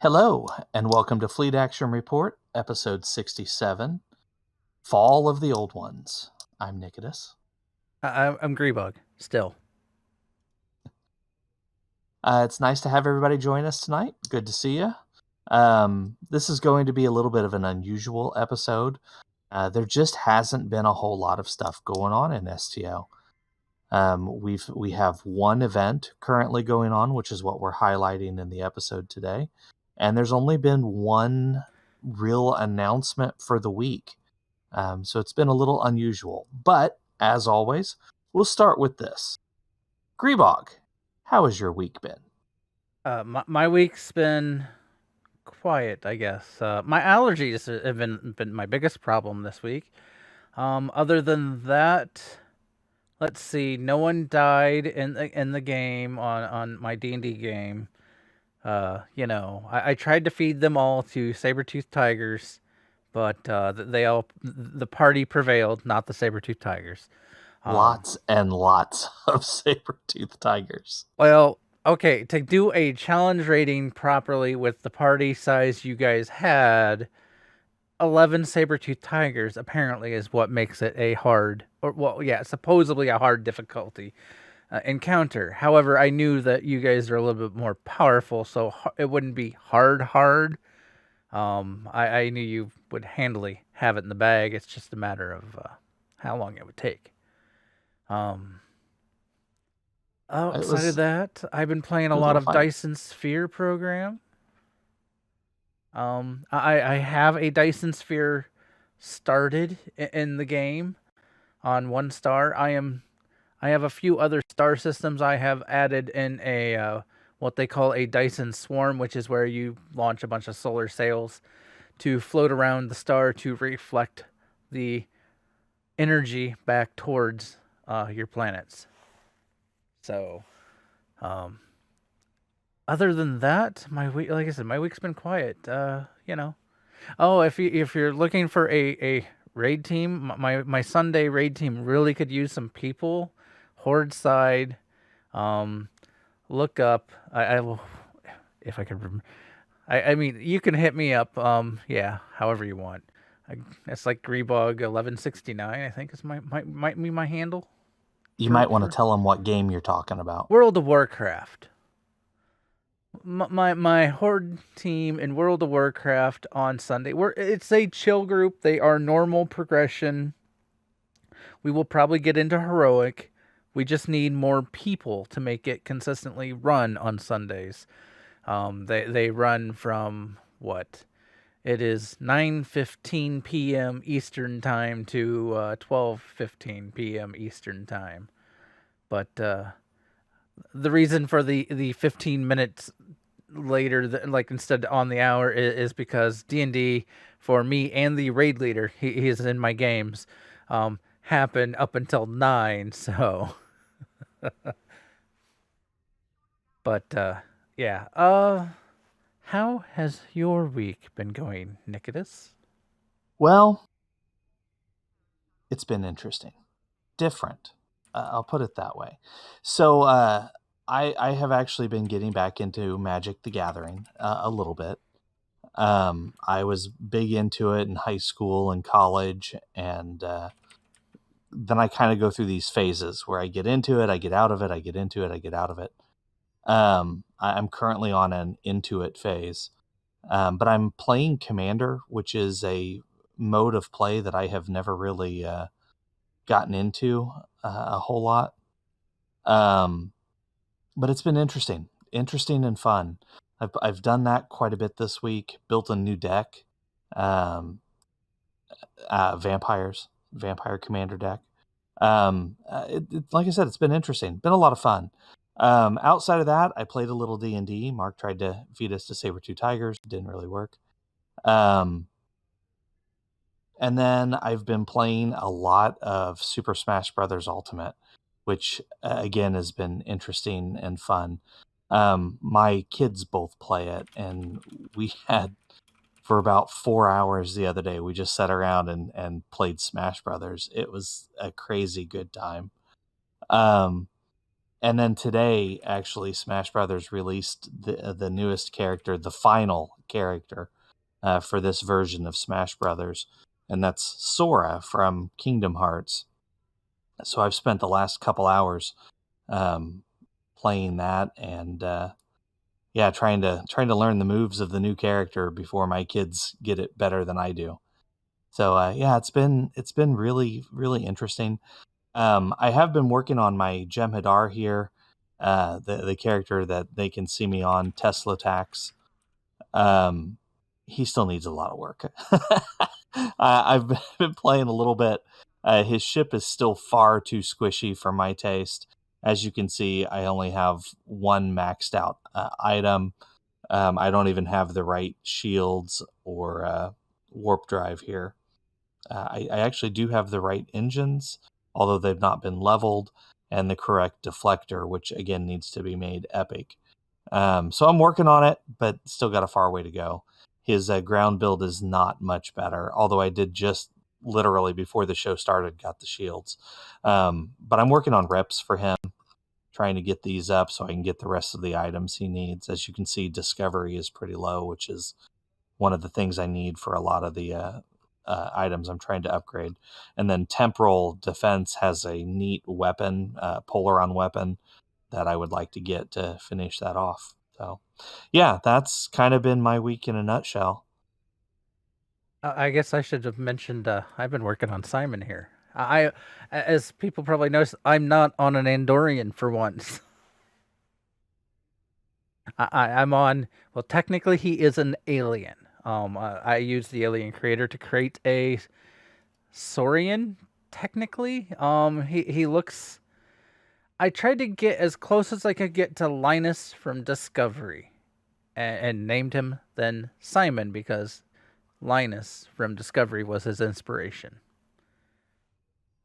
Hello, and welcome to Fleet Action Report, episode 67, Fall of the Old Ones. I'm Nikodas. I'm Grebog, still. It's nice to have everybody join us tonight. Good to see you. This is going to be a little bit of an unusual episode. There just hasn't been a whole lot of stuff going on in STO. We have one event currently going on, which is what we're highlighting in the episode today. And there's only been one real announcement for the week. So it's been a little unusual. But, as always, we'll start with this. Grebog, how has your week been? My week's been quiet, I guess. My allergies have been my biggest problem this week. Other than that, let's see. No one died in the game on my D&D game. I tried to feed them all to saber-toothed tigers, but the party prevailed, not the saber-toothed tigers. Lots and lots of saber-toothed tigers. Well, okay, to do a challenge rating properly with the party size you guys had, 11 saber-toothed tigers apparently is what makes it a hard, supposedly a hard difficulty encounter. However, I knew that you guys are a little bit more powerful, so it wouldn't be hard. I knew you would handily have it in the bag. It's just a matter of how long it would take. Outside of that, I've been playing a lot of Dyson Sphere program. I have a Dyson Sphere started in the game on 1 star. I have a few other star systems I have added in a what they call a Dyson Swarm, which is where you launch a bunch of solar sails to float around the star to reflect the energy back towards your planets. So, other than that, my week, like I said, my week's been quiet. Oh, if you're looking for a raid team, my Sunday raid team really could use some people. Horde side, look up. I will, if I could remember. I mean, you can hit me up. However you want. It's like Grebog 1169. I think is might be my handle. You might want to tell them what game you're talking about. World of Warcraft. My Horde team in World of Warcraft on Sunday. It's a chill group. They are normal progression. We will probably get into heroic. We just need more people to make it consistently run on Sundays. They run from what? It is 9:15 p.m. Eastern time to 12:15 p.m. Eastern time. But the reason for the 15 minutes later, like instead on the hour, is because D&D for me and the raid leader, he is in my games, happen up until 9. So, but how has your week been going, Nikodas? Well, it's been interesting, different. I'll put it that way. So, I have actually been getting back into Magic the Gathering a little bit. I was big into it in high school and college, and then I kind of go through these phases where I get into it, I get out of it, I get into it, I get out of it. I'm currently on an into it phase, but I'm playing Commander, which is a mode of play that I have never really gotten into a whole lot. But it's been interesting and fun. I've done that quite a bit this week. Built a new deck, vampire commander deck. Like I said, it's been interesting. Been a lot of fun. Outside of that, I played a little D&D. Mark tried to feed us to saber-tooth tigers. Didn't really work. And then I've been playing a lot of Super Smash Bros. Ultimate, which again has been interesting and fun. My kids both play it, and we had for about 4 hours the other day. We just sat around and played Smash Brothers. It was a crazy good time. And then today, actually, Smash Brothers released the newest character, the final character for this version of Smash Brothers, and that's Sora from Kingdom Hearts. So I've spent the last couple hours um, playing that, and yeah, trying to learn the moves of the new character before my kids get it better than I do. So yeah, it's been really really interesting. I have been working on my Jem'Hadar here, the character that they can see me on Tesla Tax. Um, he still needs a lot of work. I've been playing a little bit. His ship is still far too squishy for my taste. As you can see, I only have one maxed out item. I don't even have the right shields or warp drive here. I actually do have the right engines, although they've not been leveled, and the correct deflector, which again needs to be made epic. So I'm working on it, but still got a far way to go. His ground build is not much better, although I did just literally before the show started got the shields. But I'm working on reps for him, trying to get these up so I can get the rest of the items he needs. As you can see, discovery is pretty low, which is one of the things I need for a lot of the items I'm trying to upgrade. And then temporal defense has a neat weapon, Polaron weapon, that I would like to get to finish that off. So, yeah, that's kind of been my week in a nutshell. I guess I should have mentioned I've been working on Simon here. As people probably noticed, I'm not on an Andorian for once. I'm on. Well, technically, he is an alien. I used the alien creator to create a Saurian. Technically, he looks. I tried to get as close as I could get to Linus from Discovery, and named him then Simon because Linus from Discovery was his inspiration.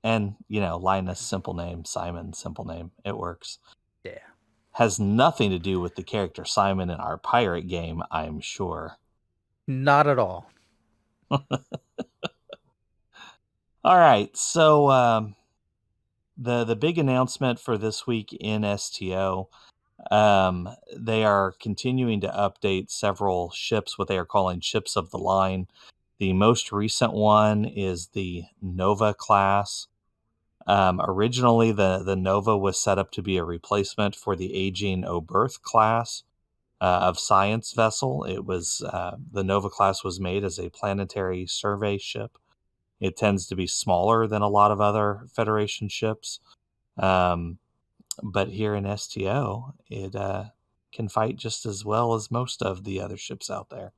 And, Linus, simple name, Simon, simple name. It works. Yeah. Has nothing to do with the character Simon in our pirate game, I'm sure. Not at all. All right, so the big announcement for this week in STO, they are continuing to update several ships, what they are calling ships of the line. The most recent one is the Nova class. Originally, the Nova was set up to be a replacement for the aging Oberth class of science vessel. It was the Nova class was made as a planetary survey ship. It tends to be smaller than a lot of other Federation ships, um, but here in STO, it can fight just as well as most of the other ships out there.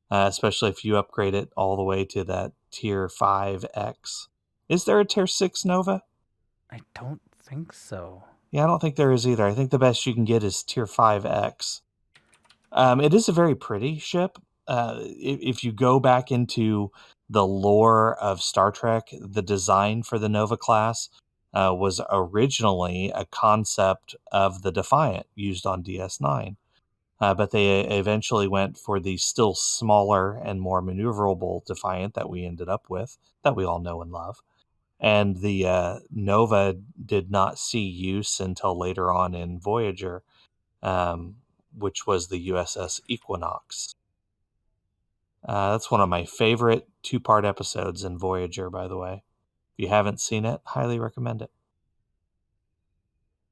Especially if you upgrade it all the way to that Tier 5X. Is there a Tier 6 Nova? I don't think so. Yeah, I don't think there is either. I think the best you can get is Tier 5X. It is a very pretty ship. If you go back into the lore of Star Trek, the design for the Nova class was originally a concept of the Defiant used on DS9. But they eventually went for the still smaller and more maneuverable Defiant that we ended up with, that we all know and love. And the Nova did not see use until later on in Voyager, um, which was the USS Equinox. That's one of my favorite two-part episodes in Voyager, by the way. If you haven't seen it, highly recommend it.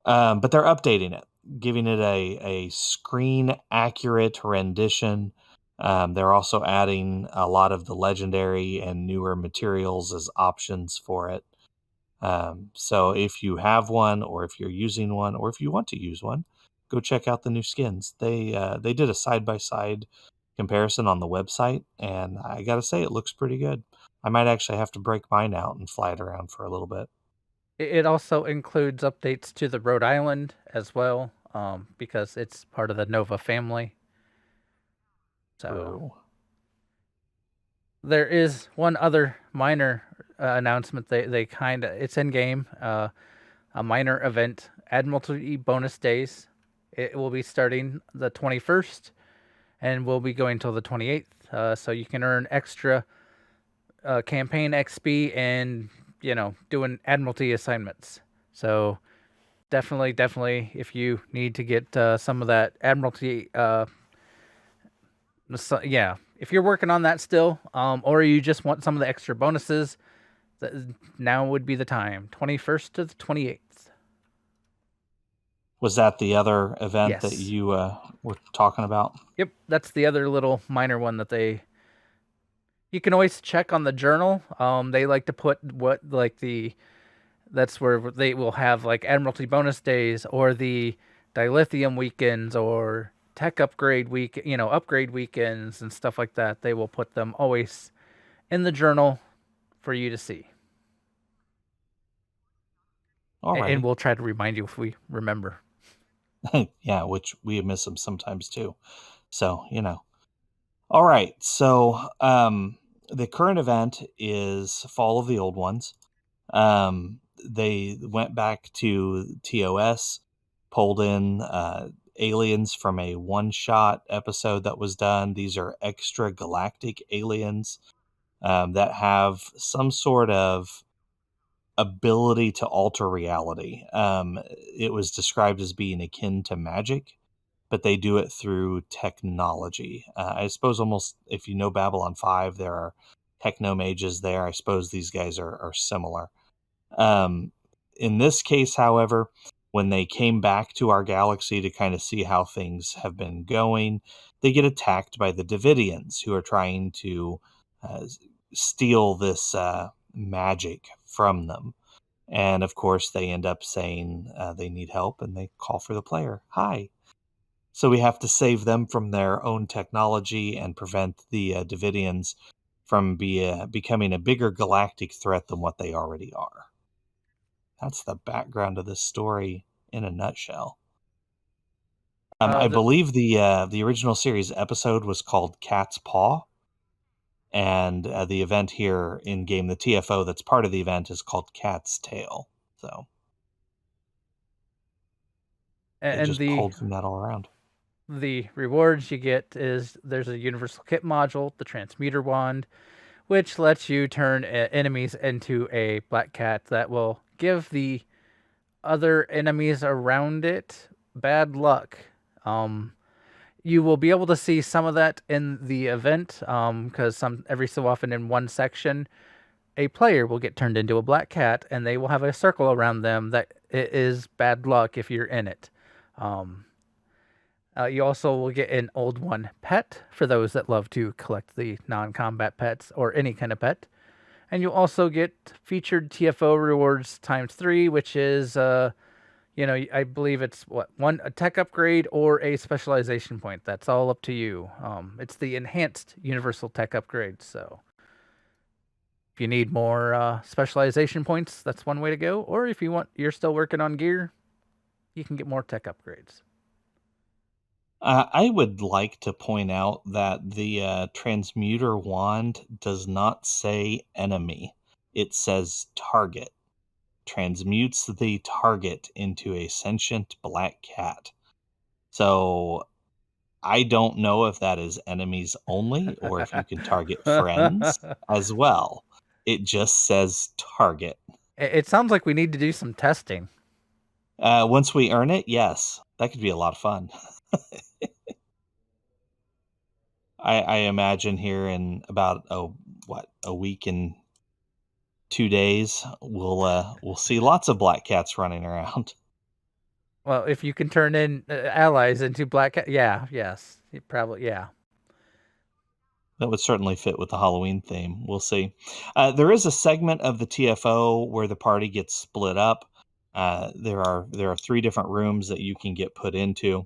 But they're updating it, giving it a screen-accurate rendition. They're also adding a lot of the legendary and newer materials as options for it. So if you have one, or if you're using one, or if you want to use one, go check out the new skins. They did a side-by-side comparison on the website, and I gotta say it looks pretty good. I might actually have to break mine out and fly it around for a little bit. It also includes updates to the Rhode Island as well, because it's part of the Nova family. So Boo. there is one other minor announcement. They kind of it's in game, a minor event, Admiralty bonus days. It will be starting the 21st and will be going till the 28th. So you can earn extra campaign XP and doing Admiralty assignments. So definitely, if you need to get some of that Admiralty, yeah, if you're working on that still, or you just want some of the extra bonuses, now would be the time. 21st to the 28th. Was that the other event that Yes. you were talking about? Yep, that's the other little minor one that they. You can always check on the journal. They like to put what like the that's where they will have like Admiralty bonus days or the dilithium weekends or tech upgrade week, upgrade weekends and stuff like that. They will put them always in the journal for you to see. And Alrighty. we'll try to remind you if we remember. Yeah, which we miss them sometimes too. So, All right. So, the current event is Fall of the Old Ones. They went back to TOS, pulled in aliens from a one-shot episode that was done. These are extra galactic aliens that have some sort of ability to alter reality. It was described as being akin to magic, but they do it through technology. I suppose almost if you know Babylon 5, there are techno mages there. I suppose these guys are similar. Um, in this case, however, when they came back to our galaxy to kind of see how things have been going, they get attacked by the Devidians, who are trying to uh, steal this magic from them. And of course, they end up saying they need help and they call for the player. Hi. So we have to save them from their own technology and prevent the Devidians from becoming a bigger galactic threat than what they already are. That's the background of this story in a nutshell. I The believe the original series episode was called Cat's Paw, and the event here in game, the TFO that's part of the event, is called Cat's Tail. So they and just the pulled from that all around. the rewards you get is there's a universal kit module, the transmuter wand, which lets you turn enemies into a black cat that will give the other enemies around it bad luck. Um, you will be able to see some of that in the event, because every so often in one section, a player will get turned into a black cat, and they will have a circle around them that it is bad luck if you're in it. Um, you also will get an old one pet for those that love to collect the non-combat pets or any kind of pet. And you'll also get featured TFO rewards times 3, which is, I believe it's a tech upgrade or a specialization point. That's all up to you. It's the enhanced universal tech upgrade. So if you need more specialization points, that's one way to go. Or if you're still working on gear, you can get more tech upgrades. I would like to point out that the transmuter wand does not say enemy; it says target. Transmutes the target into a sentient black cat. So I don't know if that is enemies only or if you can target friends as well. It just says target. It sounds like we need to do some testing. Once we earn it, yes, that could be a lot of fun. I imagine here in about a week and 2 days, we'll see lots of black cats running around. Well, if you can turn in allies into black cat, yeah, yes, probably, yeah. That would certainly fit with the Halloween theme. We'll see. There is a segment of the TFO where the party gets split up. There are 3 different rooms that you can get put into.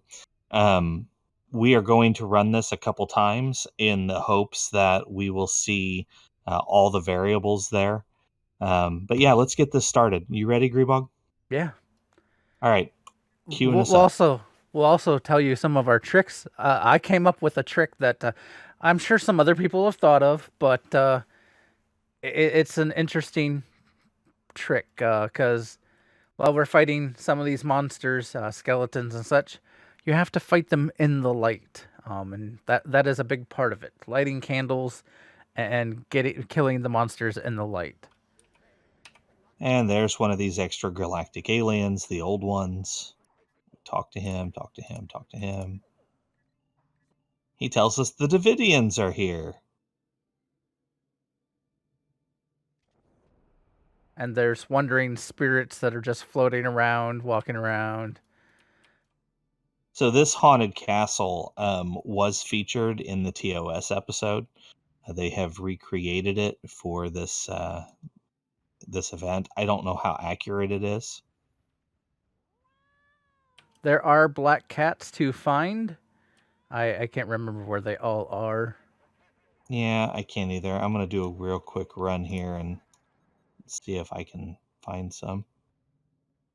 We are going to run this a couple times in the hopes that we will see all the variables there. But yeah, let's get this started. You ready, Grebog? Yeah. All right, queuing We'll, us we'll up. also we'll also tell you some of our tricks. I came up with a trick that I'm sure some other people have thought of, but it's an interesting trick because while we're fighting some of these monsters, skeletons and such, you have to fight them in the light, and that is a big part of it. Lighting candles and killing the monsters in the light. And there's one of these extra galactic aliens, the old ones. Talk to him, talk to him, talk to him. He tells us the Devidians are here. And there's wandering spirits that are just floating around, walking around. So this haunted castle was featured in the TOS episode. They have recreated it for this this event. I don't know how accurate it is. There are black cats to find. I can't remember where they all are. Yeah, I can't either. I'm going to do a real quick run here and see if I can find some.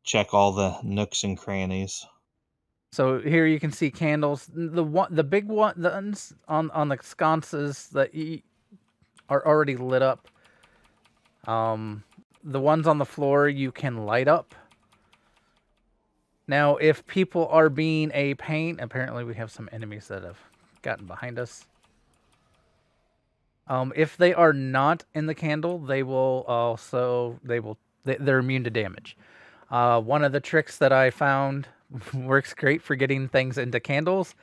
Check all the nooks and crannies. So here you can see candles. The big ones on the sconces that are already lit up. The ones on the floor you can light up. Now, if people are being a pain, apparently we have some enemies that have gotten behind us. If they are not in the candle, they're immune to damage. One of the tricks that I found works great for getting things into candles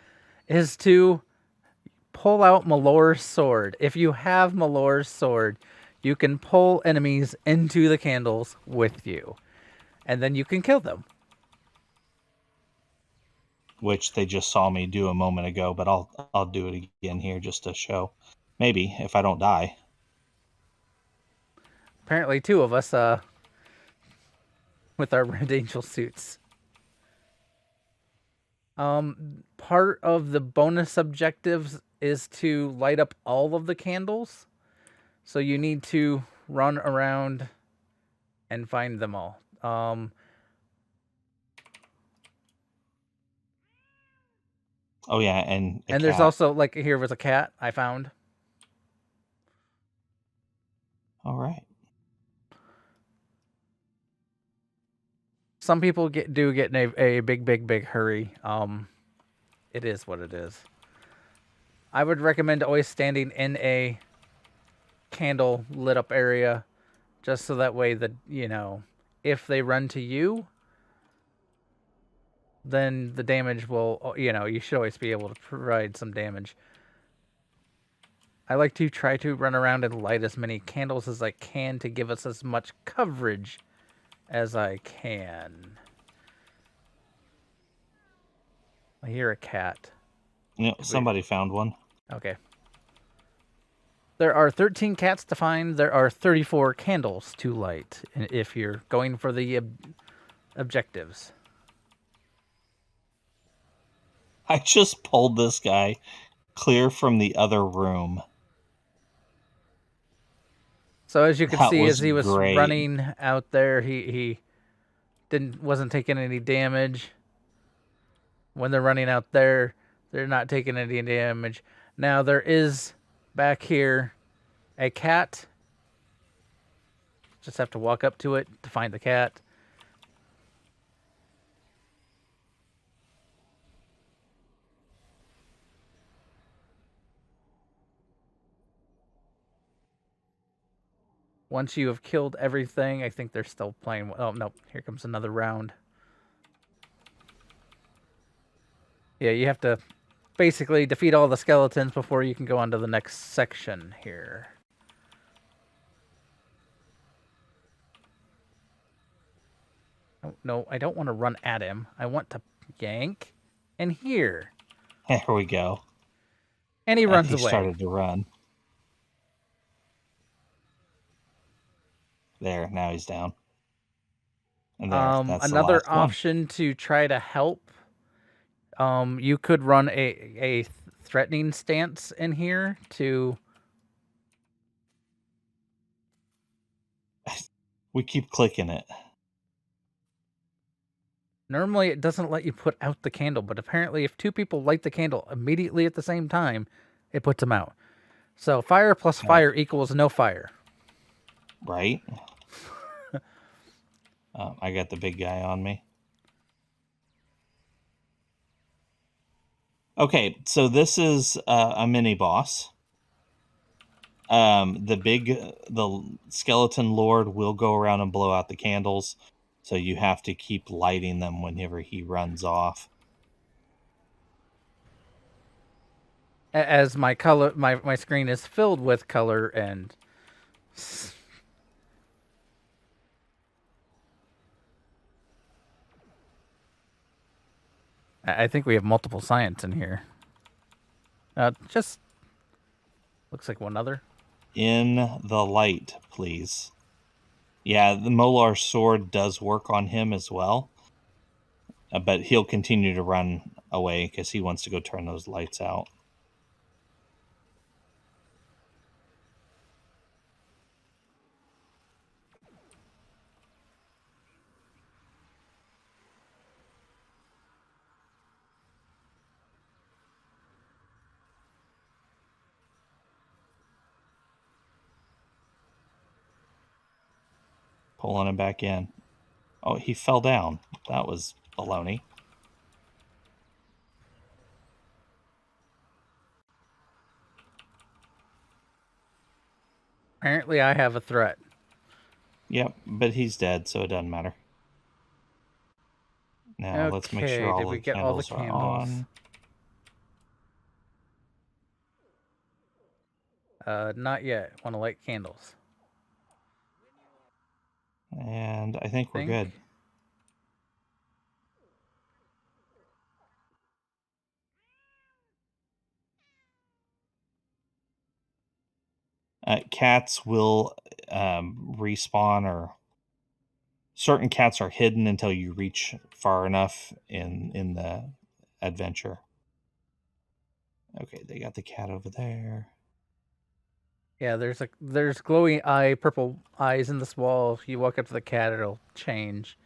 is to pull out Malor's sword. If you have Malor's sword, you can pull enemies into the candles with you, and then you can kill them. Which they just saw me do a moment ago, but I'll do it again here just to show. Maybe if I don't die. Apparently, two of us with our Red Angel suits. Part of the bonus objectives is to light up all of the candles. So you need to run around and find them all. Oh yeah, and there's also, like, here was a cat I found. All right. Some people do get in a big hurry. It is what it is. I would recommend always standing in a candle lit up area, just so that way that, if they run to you, then the damage will, you should always be able to provide some damage. I like to try to run around and light as many candles as I can to give us as much coverage as I can. I hear a cat. Yeah, somebody found one. Okay. There are 13 cats to find. There are 34 candles to light if you're going for the objectives. I just pulled this guy clear from the other room. So as you can see, as he was great. running out there, he wasn't taking any damage. When they're running out there, they're not taking any damage. Now there is back here a cat. Just have to walk up to it to find the cat. Once you have killed everything, I think they're still playing. Oh, no, here comes another round. Yeah, you have to basically defeat all the skeletons before you can go on to the next section here. Oh, no, I don't want to run at him. I want to yank and here. There we go. And he runs away. He started to run. There, now he's down. And there, that's another option to try to help. You could run a threatening stance in here to... We keep clicking it. Normally it doesn't let you put out the candle, but apparently if two people light the candle immediately at the same time, it puts them out. So fire plus fire equals no fire. Right? I got the big guy on me. Okay, so this is a mini boss. The skeleton lord will go around and blow out the candles, so you have to keep lighting them whenever he runs off. As my screen is filled with color and I think we have multiple science in here. Just looks like one other. In the light, please. Yeah, the Molar sword does work on him as well, but he'll continue to run away because he wants to go turn those lights out. Pulling him back in. Oh, he fell down. That was baloney. Apparently, I have a threat. Yep, but he's dead, so it doesn't matter. Now, Okay, let's make sure all did the we get all the candles are candles? on. Not yet. Want to light candles. And I think we're good. Cats will respawn, or certain cats are hidden until you reach far enough in the adventure. Okay, they got the cat over there. Yeah, there's glowy eye, purple eyes in this wall. If you walk up to the cat, it'll change.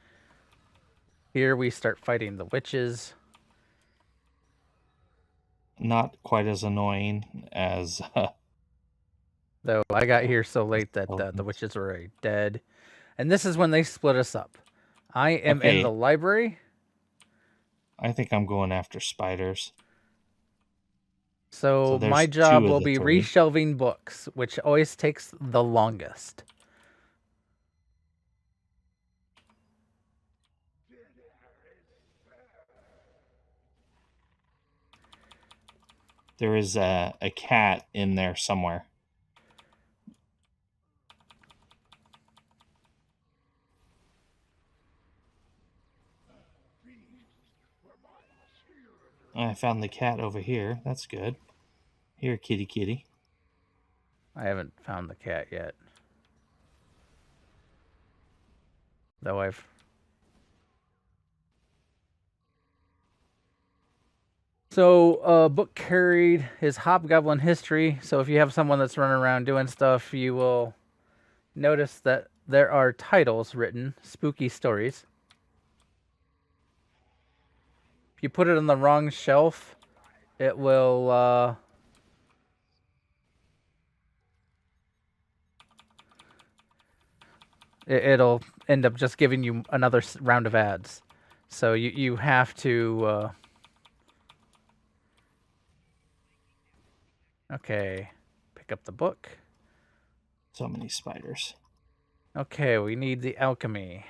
Here we start fighting the witches. Not quite as annoying as... Though I got here so late that the witches were already dead. And this is when they split us up. I am in the library. I think I'm going after spiders. So my job will be reshelving books, which always takes the longest. There is a cat in there somewhere. I found the cat over here. That's good. Here, kitty kitty. I haven't found the cat yet. Though I've... So, book carried is Hobgoblin history. So if you have someone that's running around doing stuff, you will notice that there are titles written, spooky stories. If you put it on the wrong shelf, it will... it'll end up just giving you another round of ads. So you have to... Okay, pick up the book. So many spiders. Okay, we need the alchemy.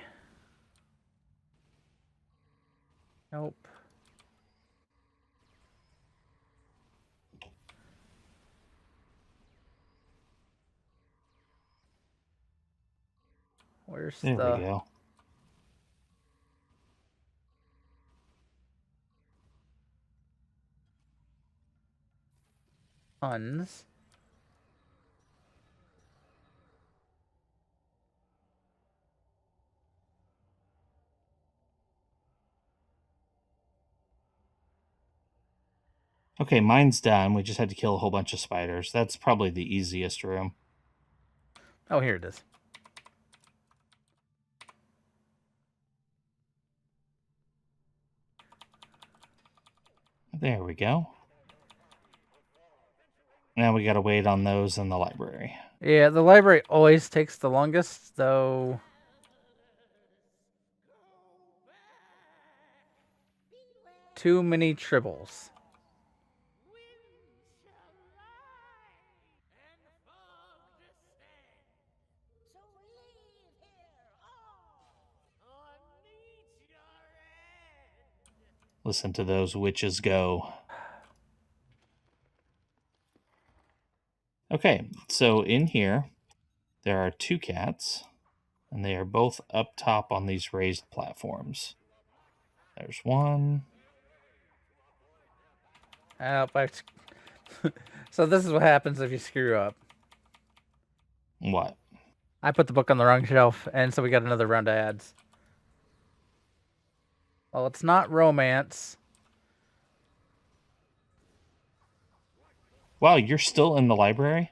Nope. Where's there we go. Puns? Okay, mine's done. We just had to kill a whole bunch of spiders. That's probably the easiest room. Oh, here it is. There we go. Now we gotta wait on those in the library. Yeah, the library always takes the longest, though. Too many tribbles. Listen to those witches go. Okay, so in here, there are 2 cats, and they are both up top on these raised platforms. There's one. So this is what happens if you screw up. What? I put the book on the wrong shelf, and so we got another round of ads. Well, it's not romance. Wow, you're still in the library?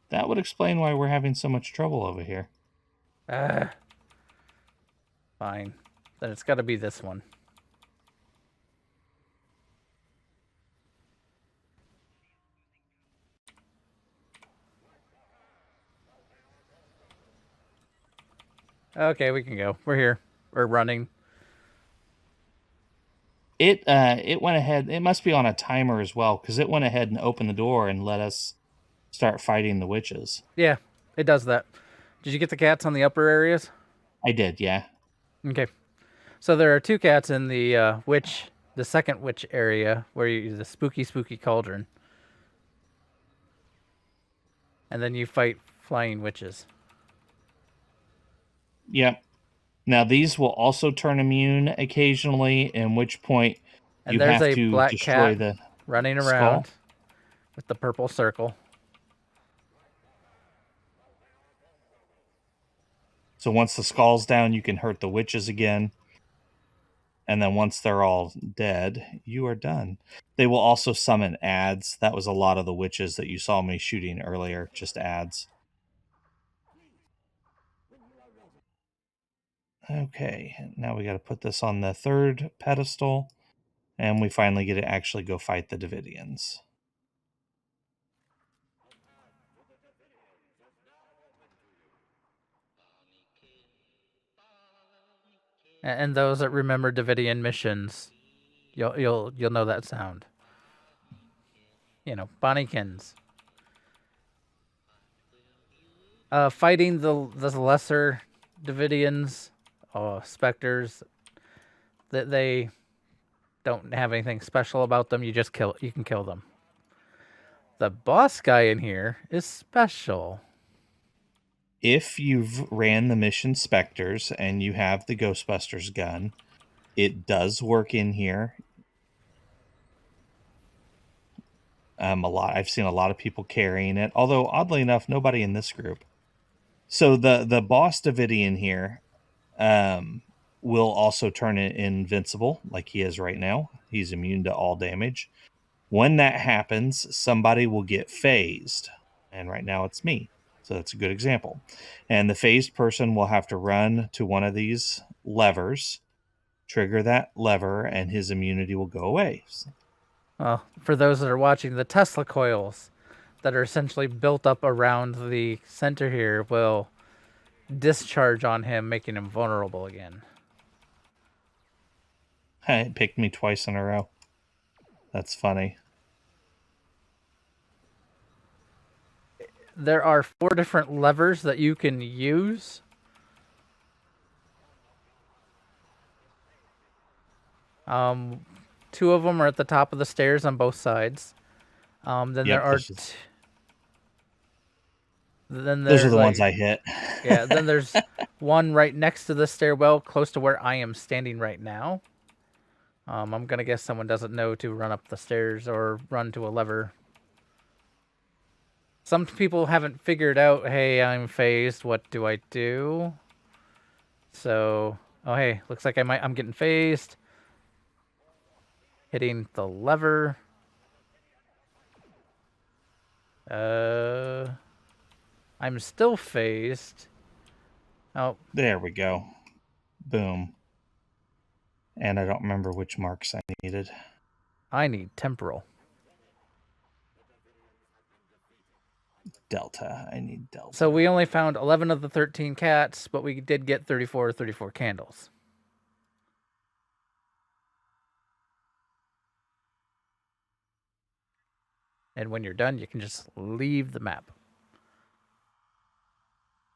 That would explain why we're having so much trouble over here. Fine. Then it's got to be this one. Okay, we can go. We're here. We're running. It went ahead. It must be on a timer as well, because it went ahead and opened the door and let us start fighting the witches. Yeah, it does that. Did you get the cats on the upper areas? I did, yeah. Okay. So there are 2 cats in the the second witch area, where you the spooky cauldron. And then you fight flying witches. Yep. Now these will also turn immune occasionally, in which point And you there's have a to black destroy cat the running around skull. with the purple circle. So once the skull's down, you can hurt the witches again. And then once they're all dead, you are done. They will also summon ads. That was a lot of the witches that you saw me shooting earlier, just ads. Okay, now we got to put this on the 3rd pedestal, and we finally get to actually go fight the Devidians. And those that remember Davidian missions, you'll know that sound. You know, Bonniekins. Fighting the lesser Davidians, specters, that they don't have anything special about them. You can kill them. The boss guy in here is special. If you've ran the mission Spectres and you have the Ghostbusters gun, it does work in here. I've seen a lot of people carrying it, although oddly enough, nobody in this group. So the boss Davidian here will also turn it invincible, like he is right now. He's immune to all damage. When that happens, somebody will get phased, and right now it's me. So that's a good example. And the phased person will have to run to one of these levers, trigger that lever, and his immunity will go away. Well, for those that are watching, the Tesla coils that are essentially built up around the center here will discharge on him, making him vulnerable again. It picked me twice in a row. That's funny. There are 4 different levers that you can use. Two of them are at the top of the stairs on both sides. Then Yep, there are. Then those are there's the ones like, I hit. yeah. Then there's one right next to the stairwell, close to where I am standing right now. I'm gonna guess someone doesn't know to run up the stairs or run to a lever. Some people haven't figured out, hey, I'm phased, what do I do? So, oh hey, looks like I'm getting phased. Hitting the lever. I'm still phased. Oh. There we go. Boom. And I don't remember which marks I needed. I need temporal. Delta. I need Delta. So we only found 11 of the 13 cats, but we did get 34 candles. And when you're done, you can just leave the map.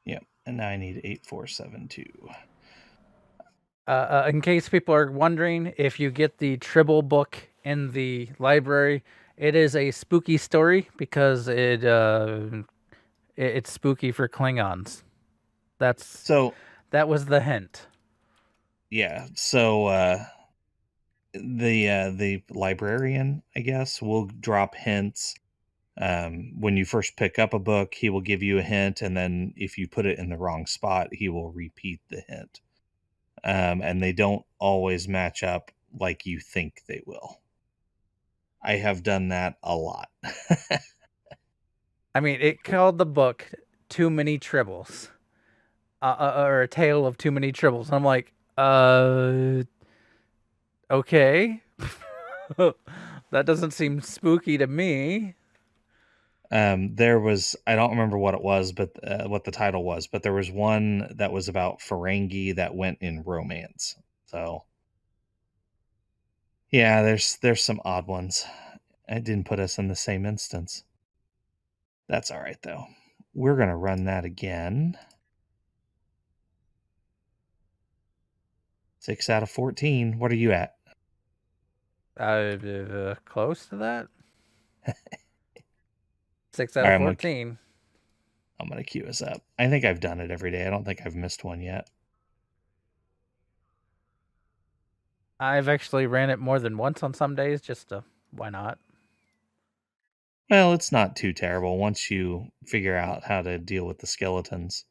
Yep. And now I need 8472. In case people are wondering, if you get the Tribble book in the library, it is a spooky story because it's spooky for Klingons. So That was the hint. yeah, so the librarian, I guess, will drop hints. When you first pick up a book, he will give you a hint, and then if you put it in the wrong spot, he will repeat the hint. And they don't always match up like you think they will. I have done that a lot. I mean, it called the book "Too Many Tribbles," or "A Tale of Too Many Tribbles." And I'm like, okay, that doesn't seem spooky to me. There was, I don't remember what it was, but what the title was, but there was one that was about Ferengi that went in romance. So yeah, there's some odd ones. It didn't put us in the same instance. That's all right though. We're gonna run that again. 6 out of 14. What are you at? Close to that. 6 All out right, of 14. I'm gonna queue us up. I think I've done it every day. I don't think I've missed one yet. I've actually ran it more than once on some days, just to why not? Well, it's not too terrible once you figure out how to deal with the skeletons.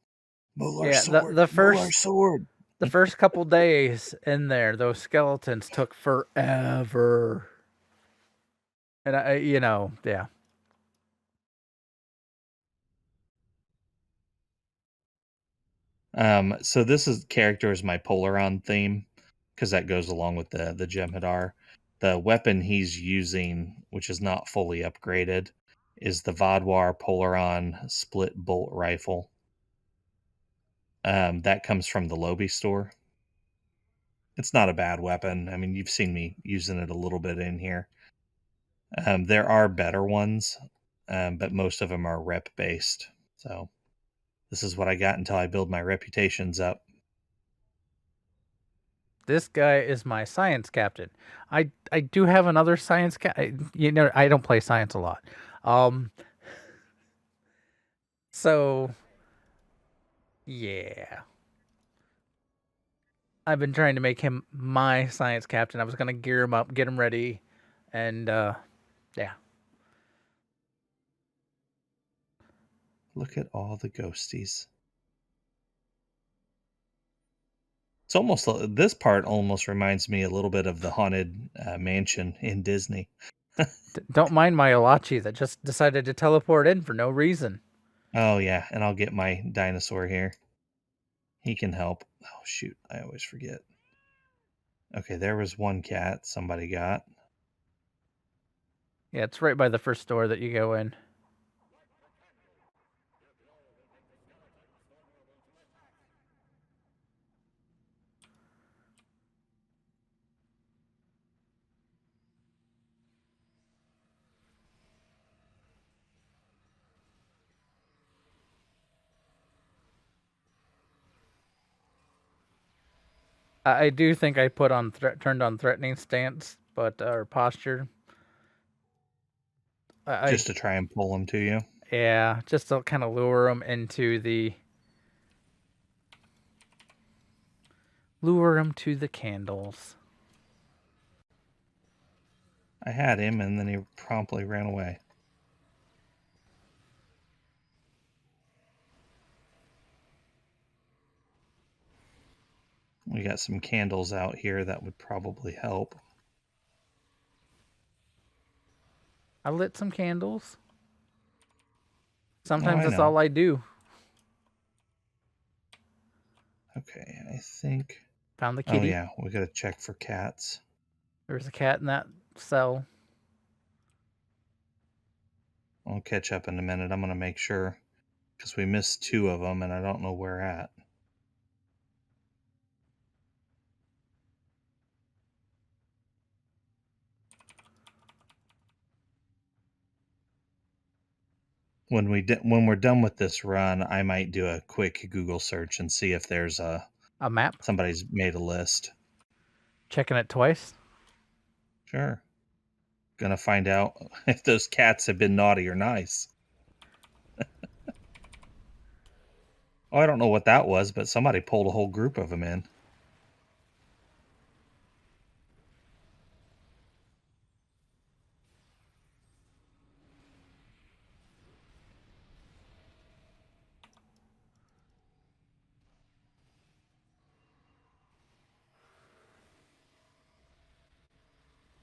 Molar Yeah, sword. the Molar first sword. the first couple days in there, those skeletons took forever. And yeah. So this is character is my Polaron theme because that goes along with the Jem'Hadar. The weapon he's using, which is not fully upgraded, is the Vodwar Polaron split bolt rifle. That comes from the Lobby store. It's not a bad weapon. I mean, you've seen me using it a little bit in here. There are better ones, but most of them are rep based. So this is what I got until I build my reputations up. This guy is my science captain. I do have another science I don't play science a lot. So yeah. I've been trying to make him my science captain. I was gonna gear him up, get him ready, and yeah. Look at all the ghosties. It's almost this part almost reminds me a little bit of the haunted mansion in Disney. Don't mind my Alachi that just decided to teleport in for no reason. Oh yeah, and I'll get my dinosaur here. He can help. Oh shoot, I always forget. Okay, there was one cat somebody got. Yeah, it's right by the first door that you go in. I do think I put on turned on threatening stance, but or posture. Just to try and pull him to you. Yeah, just to kind of lure him into the candles. I had him, and then he promptly ran away. We got some candles out here that would probably help. I lit some candles. Oh, Sometimes I that's know. all I do. Okay, I think. Found the Oh kitty. yeah, we gotta check for cats. There's a cat in that cell. I'll catch up in a minute. I'm gonna make sure because we missed 2 of them, and I don't know where at. When we're done with this run, I might do a quick Google search and see if there's a A map? Somebody's made a list. Checking it twice? Sure. Gonna find out if those cats have been naughty or nice. Oh, I don't know what that was, but somebody pulled a whole group of them in.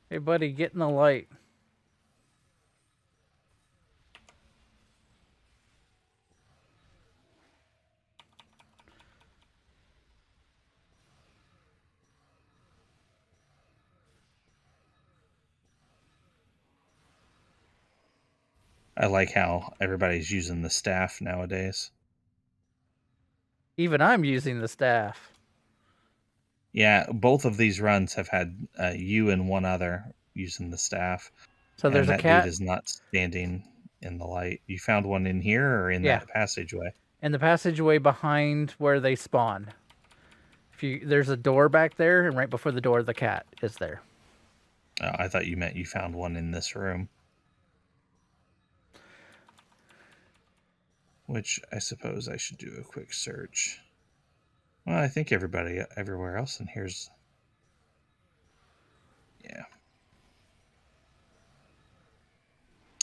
Hey, buddy, get in the light. I like how everybody's using the staff nowadays. Even I'm using the staff. Yeah, both of these runs have had you and one other using the staff. So there's And a that dude cat is not standing in the light. You found one in here or in Yeah. that passageway? in the passageway behind where they spawn. There's a door back there, and right before the door, the cat is there. Oh, I thought you meant you found one in this room. Which I suppose I should do a quick search. Well, I think everybody everywhere else in here's... Yeah.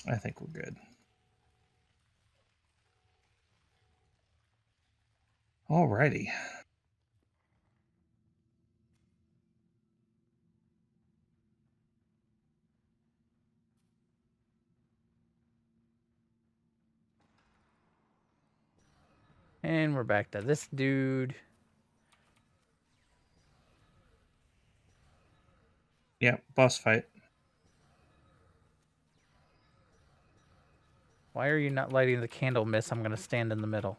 I think we're good. Alrighty. And we're back to this dude. Yeah, boss fight. Why are you not lighting the candle, miss? I'm going to stand in the middle.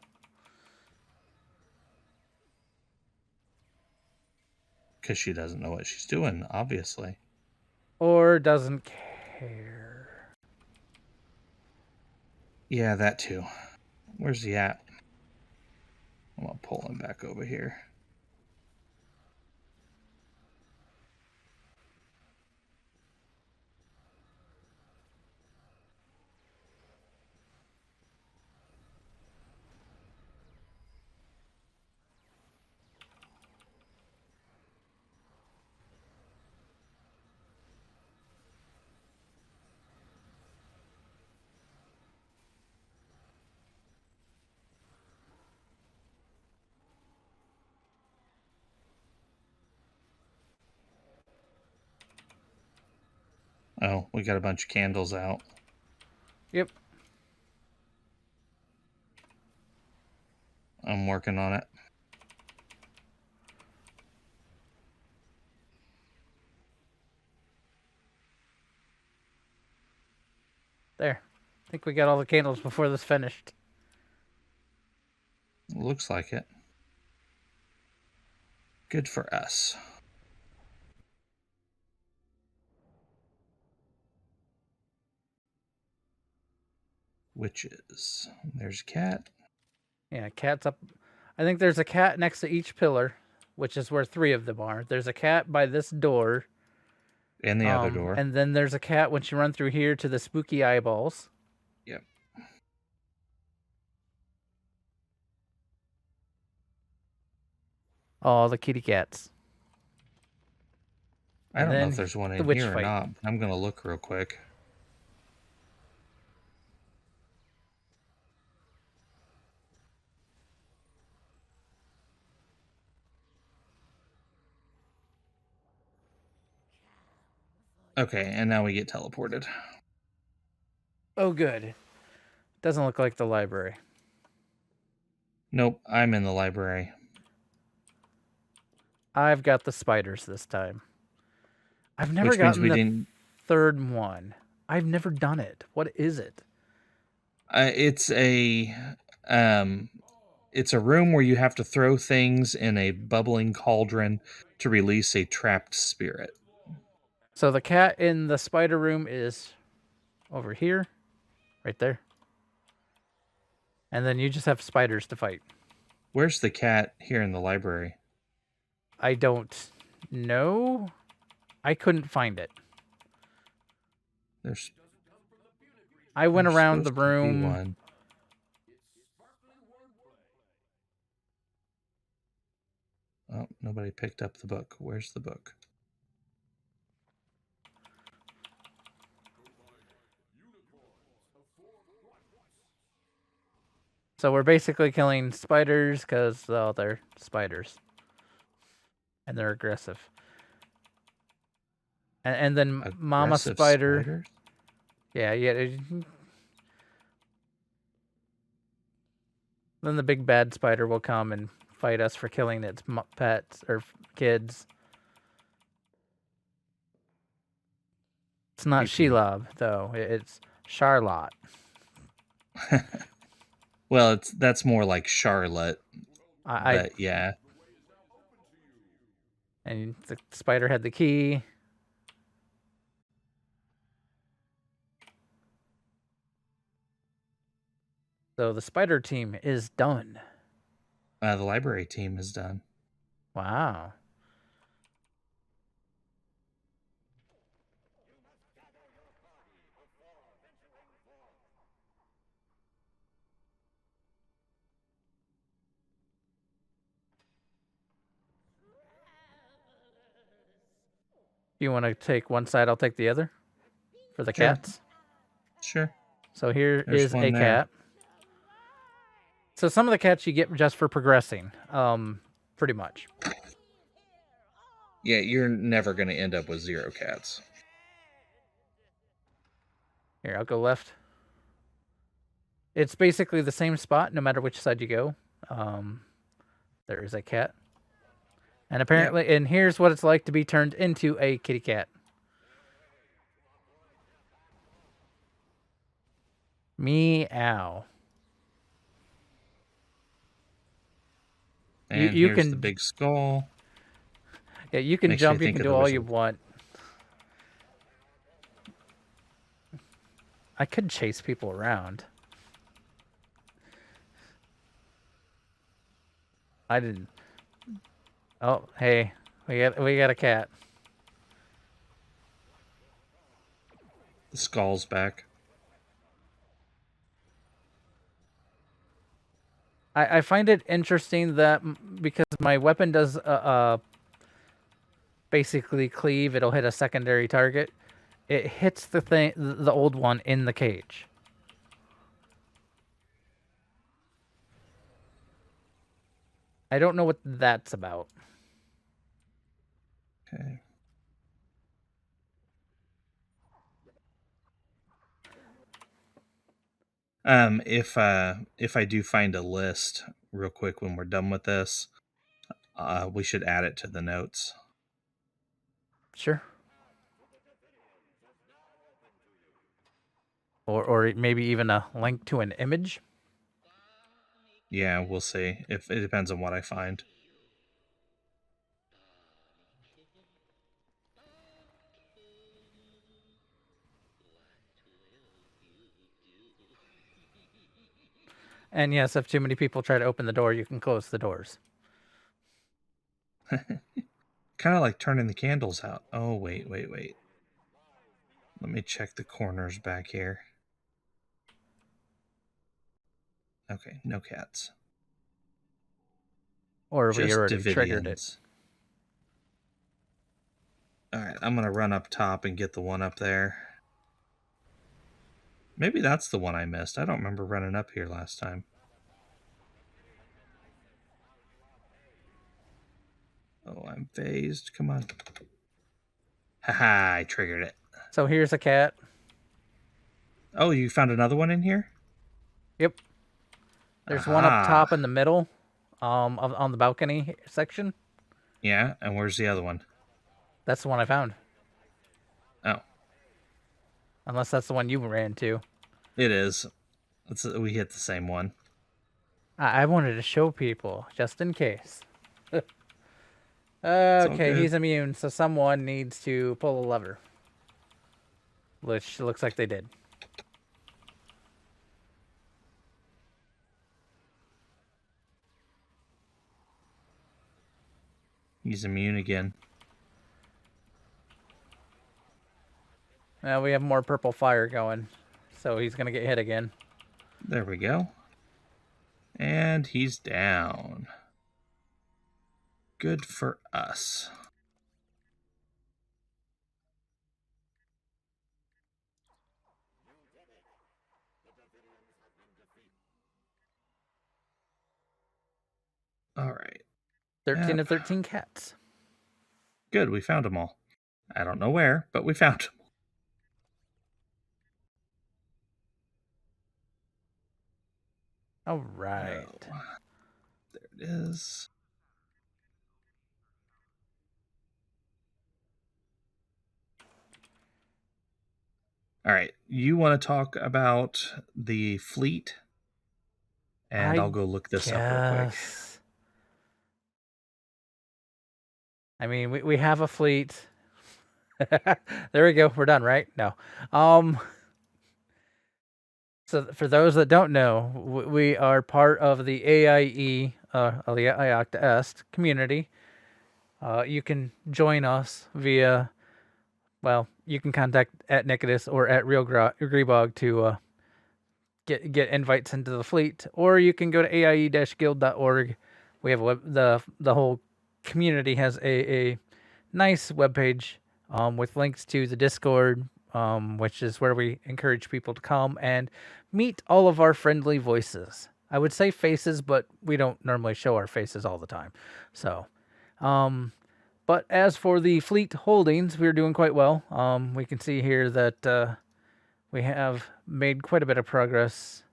Because she doesn't know what she's doing, obviously. Or doesn't care. Yeah, that too. Where's he at? I'm going to pull him back over here. Oh, we got a bunch of candles out. Yep. I'm working on it. There. I think we got all the candles before this finished. Looks like it. Good for us. Witches. There's a cat. Yeah, cat's up. I think there's a cat next to each pillar, which is where 3 of them are. There's a cat by this door. And the other door. And then there's a cat once you run through here to the spooky eyeballs. Yep. Oh, the kitty cats. I don't know if there's one in here or not. I'm going to look real quick. Okay, and now we get teleported. Oh, good. Doesn't look like the library. Nope, I'm in the library. I've got the spiders this time. I've never gotten the third one. I've never done it. What is it? It's a room where you have to throw things in a bubbling cauldron to release a trapped spirit. So the cat in the spider room is over here, right there. And then you just have spiders to fight. Where's the cat here in the library? I don't know. I couldn't find it. There's I went around the supposed to be room. one. Oh, nobody picked up the book. Where's the book? So we're basically killing spiders because, well, they're spiders. And they're aggressive. And then Mama Aggressive Spider. spiders? Yeah. Then the big bad spider will come and fight us for killing its pets or kids. It's not Shelob, though. It's Charlotte. Well, that's more like Charlotte. But yeah. And the spider had the key. So the spider team is done. The library team is done. Wow. You want to take one side, I'll take the other? For the cats? Sure. So There's a cat. So some of the cats you get just for progressing, pretty much. Yeah, you're never going to end up with 0 cats. Here, I'll go left. It's basically the same spot no matter which side you go. There is a cat. And apparently, and here's what it's like to be turned into a kitty cat. Meow. And you here's can, the big skull. Yeah, you can jump, you can do all you want. I could chase people around. I didn't. Oh, hey, we got a cat. The skull's back. I find it interesting that because my weapon does basically cleave, it'll hit a secondary target. It hits the old one in the cage. I don't know what that's about. Okay. If I do find a list real quick when we're done with this, we should add it to the notes. Sure. Or maybe even a link to an image. Yeah, we'll see. If it depends on what I find. And yes, if too many people try to open the door, you can close the doors. Kind of like turning the candles out. Oh, wait. Let me check the corners back here. Okay, no cats. Or we already triggered it. Alright, I'm going to run up top and get the one up there. Maybe that's the one I missed. I don't remember running up here last time. Oh, I'm phased. Come on. Haha, I triggered it. So here's a cat. Oh, you found another one in here? Yep. There's one up top in the middle, on the balcony section. Yeah, and where's the other one? That's the one I found. Oh. Unless that's the one you ran to. It is. We hit the same one. I wanted to show people, just in case. Okay, he's immune, so someone needs to pull a lever. Which looks like they did. He's immune again. We have more purple fire going, so he's going to get hit again. There we go. And he's down. Good for us. All right. 13 of 13 cats. Good, we found them all. I don't know where, but we found them. All right. Oh, there it is. All right. You want to talk about the fleet? And I'll go look this up real quick. I mean, we have a fleet. There we go. We're done, right? No. So for those that don't know, we are part of the AIE, Aliat Est community. You can join us via, well, you can contact at Nikodas or at Real Grebog to get invites into the fleet, or you can go to aie-guild.org. We have the whole community has a nice webpage with links to the Discord, which is where we encourage people to come and meet all of our friendly voices. I would say faces, but we don't normally show our faces all the time. So, but as for the fleet holdings, we're doing quite well. We can see here that we have made quite a bit of progress.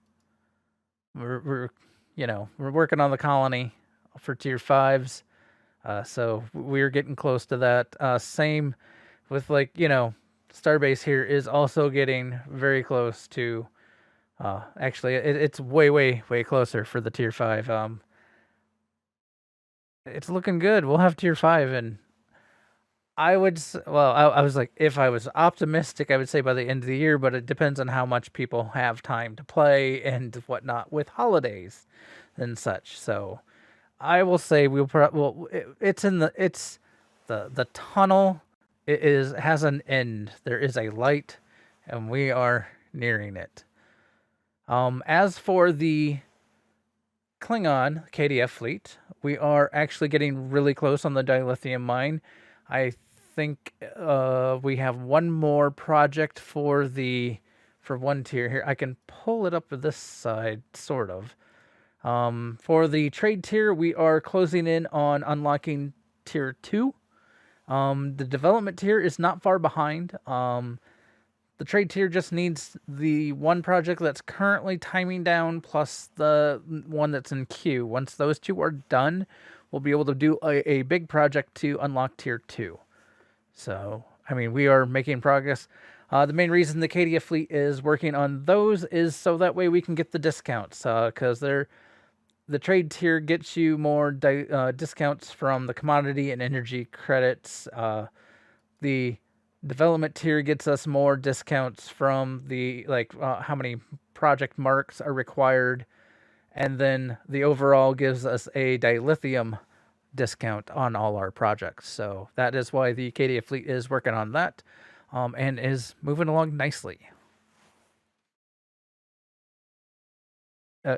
We're working on the colony for tier 5s. So we're getting close to that. Same with Starbase here is also getting very close to, actually it's way closer for the tier 5. It's looking good. We'll have tier 5, and I was like, if I was optimistic, I would say by the end of the year, but it depends on how much people have time to play and whatnot with holidays and such. So I will say it's the tunnel. Has an end. There is a light, and we are nearing it. As for the Klingon KDF fleet, we are actually getting really close on the dilithium mine. I think we have one more project for one tier here. I can pull it up to this side, sort of. For the trade tier, we are closing in on unlocking tier 2. The development tier is not far behind. The trade tier just needs the one project that's currently timing down plus the one that's in queue. Once those two are done, we'll be able to do a big project to unlock tier 2. So, I mean, we are making progress. The main reason the KDF fleet is working on those is so that way we can get the discounts, because the trade tier gets you more discounts from the commodity and energy credits. The development tier gets us more discounts from the how many project marks are required, and then the overall gives us a dilithium discount on all our projects. So that is why the KDF fleet is working on that, and is moving along nicely.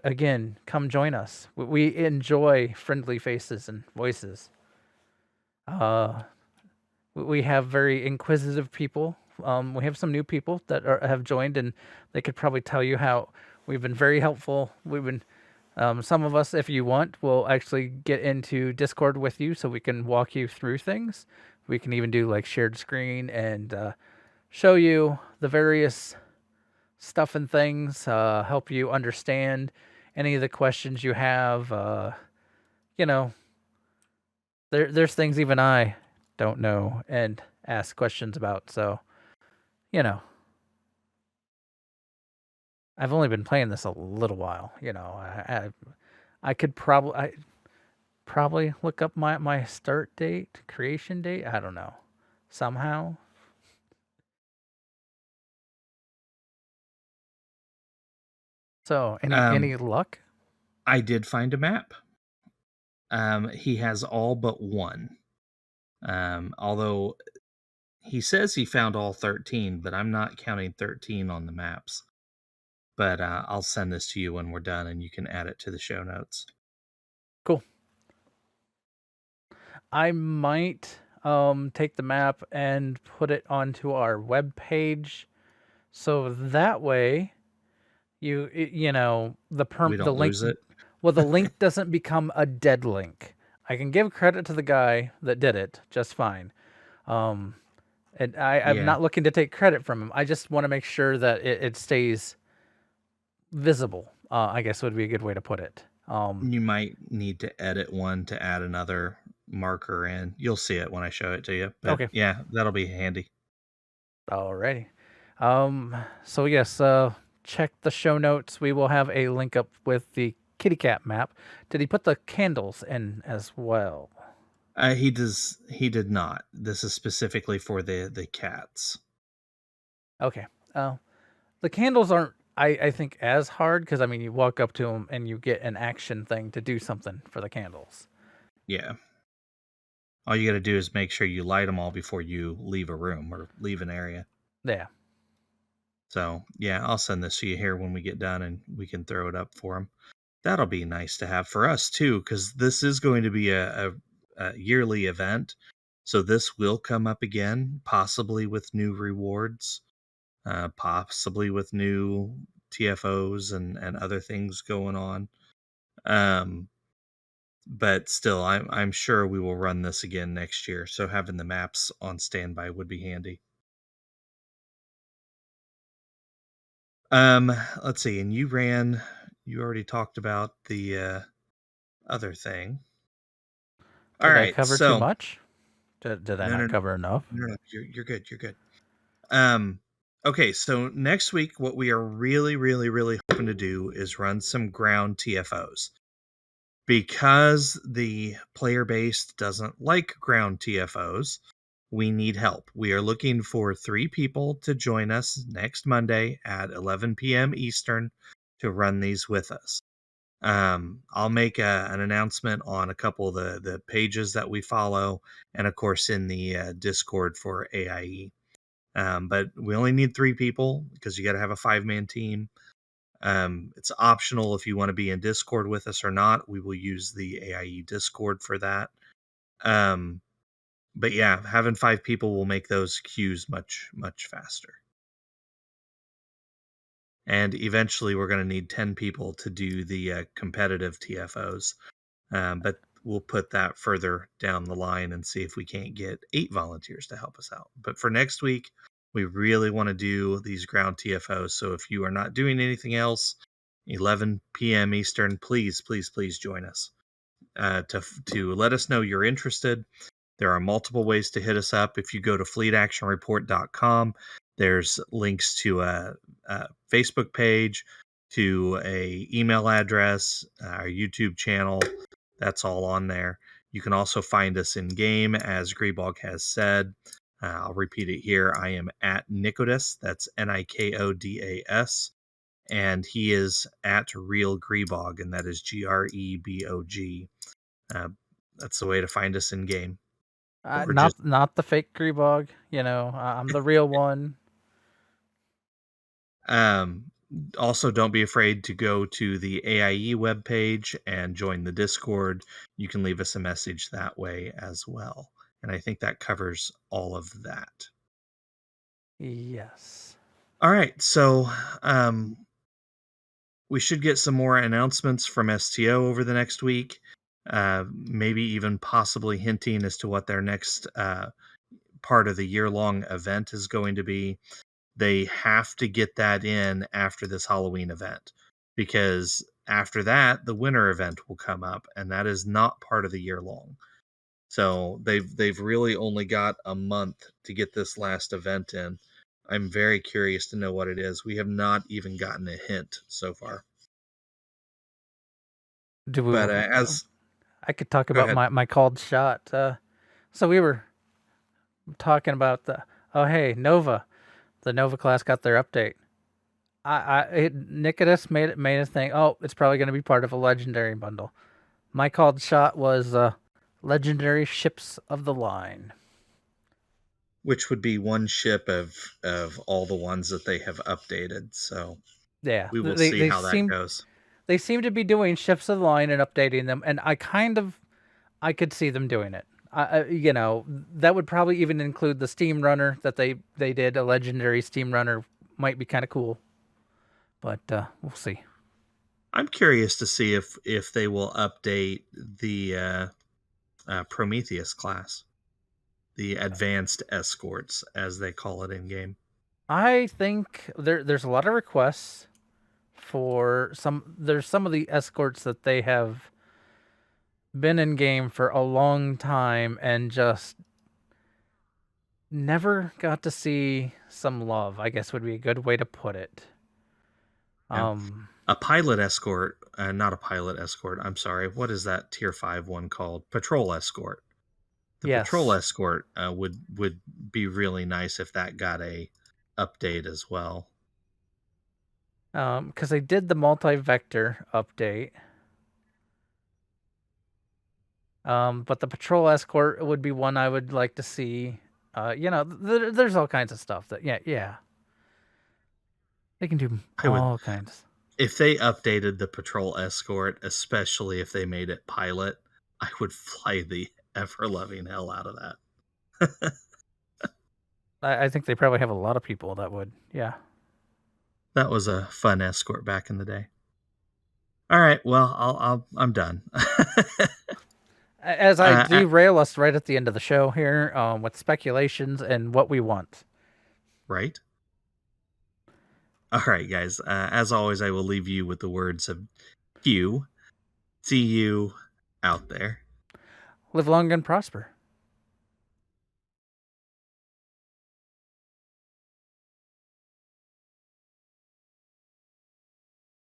Again, come join us. We enjoy friendly faces and voices. We have very inquisitive people. We have some new people that have joined, and they could probably tell you how we've been very helpful. We've been, some of us, if you want, will actually get into Discord with you so we can walk you through things. We can even do like shared screen and show you the various stuff and things, help you understand any of the questions you have. There's things even I don't know and ask questions about. So, I've only been playing this a little while. I could probably look up my start date, creation date. I don't know, somehow. So, any luck? I did find a map. He has all but one. Although he says he found all 13, but I'm not counting 13 on the maps. But I'll send this to you when we're done, and you can add it to the show notes. Cool. I might take the map and put it onto our web page, so that way you know We the don't link. lose it. Well, the link doesn't become a dead link. I can give credit to the guy that did it just fine. Um, and I'm Yeah. not looking to take credit from him. I just want to make sure that it stays visible. I guess would be a good way to put it. You might need to edit one to add another marker in. You'll see it when I show it to you. But Okay. yeah, that'll be handy. Alrighty. So yes, check the show notes. We will have a link up with the kitty cat map. Did he put the candles in as well? He did not. This is specifically for the cats. Okay. The candles aren't, I think, as hard because, I mean, you walk up to them and you get an action thing to do something for the candles. Yeah. All you got to do is make sure you light them all before you leave a room or leave an area. Yeah. So, yeah, I'll send this to you here when we get done and we can throw it up for them. That'll be nice to have for us too, because this is going to be a yearly event. So, this will come up again, possibly with new rewards, possibly with new TFOs and other things going on. Um, but still, I'm sure we will run this again next year. So, having the maps on standby would be handy. Let's see. And you already talked about the other thing. All Did I right. cover too So, much? Did I no, no, not no, cover enough? no, no. You're good. You're good. Um, okay. So next week, what we are really, really, really hoping to do is run some ground TFOs because the player base doesn't like ground TFOs. We need help. We are looking for 3 people to join us next Monday at 11 p.m. Eastern to run these with us. I'll make an announcement on a couple of the pages that we follow, and of course in the Discord for AIE. But we only need 3 people because you got to have a 5-man team. It's optional if you want to be in Discord with us or not. We will use the AIE Discord for that. Um, but yeah, having 5 people will make those queues much, much faster. And eventually, we're going to need 10 people to do the competitive TFOs. But we'll put that further down the line and see if we can't get 8 volunteers to help us out. But for next week, we really want to do these ground TFOs. So if you are not doing anything else, 11 p.m. Eastern, please, please, please join us to let us know you're interested. There are multiple ways to hit us up. If you go to fleetactionreport.com, there's links to a Facebook page, to a email address, our YouTube channel. That's all on there. You can also find us in game, as Grebog has said. I'll repeat it here. I am at Nikodas. That's Nikodas. And he is at Real Grebog, and that is Grebog. That's the way to find us in game. Or just Not the fake Grebog. You know, I'm the real one. um, also don't be afraid to go to the AIE webpage and join the Discord. You can leave us a message that way as well. And I think that covers all of that. Yes. All right, so we should get some more announcements from STO over the next week. Maybe even possibly hinting as to what their next part of the year-long event is going to be. They have to get that in after this Halloween event, because after that the winter event will come up, and that is not part of the year long. So they've really only got a month to get this last event in. I'm very curious to know what it is. We have not even gotten a hint so far. Do we? But as I could talk go about ahead. my called shot. So we were talking about oh hey Nova, the Nova class got their update. Nikodas made a thing. Oh, it's probably going to be part of a legendary bundle. My called shot was Legendary ships of the line. Which would be one ship of all the ones that they have updated. So Yeah, we will they see they how that seem goes. they seem to be doing ships of the line and updating them, and I could see them doing it. That would probably even include the Steam Runner that they did. A legendary Steam Runner might be kind of cool, but we'll see. I'm curious to see if they will update the Prometheus class, the advanced escorts, as they call it in game. I think there's a lot of requests for some. There's some of the escorts that they have been in game for a long time and just never got to see some love, I guess would be a good way to put it. Yeah. Um, A pilot escort, not a pilot escort. I'm sorry. What is that tier 5 one called? Patrol escort. The patrol yes, escort would be really nice if that got a update as well. because they did the multi-vector update. But the patrol escort would be one I would like to see. There's all kinds of stuff that yeah, they can do I would all kinds. if they updated the patrol escort, especially if they made it pilot, I would fly the ever loving hell out of that. I think they probably have a lot of people that would. Yeah. That was a fun escort back in the day. All right, well, I'm done. As I uh, derail us right at the end of the show here, with speculations and what we want. right. All right, guys. As always, I will leave you with the words of Q. See you out there. Live long and prosper.